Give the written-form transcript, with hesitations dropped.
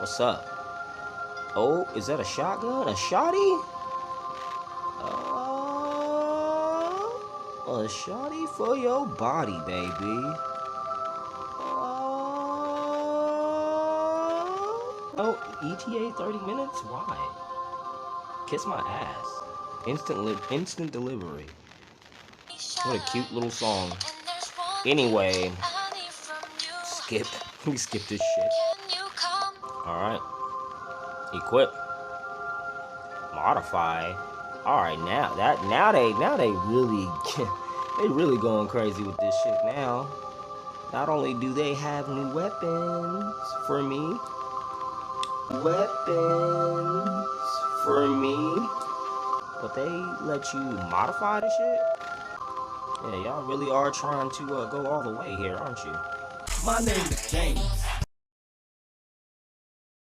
What's up? Oh, is that a shotgun? A shotty? A shotty for your body, baby. Oh, ETA 30 minutes? Why? Kiss my ass. Instant delivery. What a cute little song. Anyway, skip. We skip this shit. Alright. Equip. Modify. Alright, now they really they really going crazy with this shit now. Not only do they have new weapons for me, but they let you modify the shit. Yeah, y'all really are trying to go all the way here, aren't you? My name is James.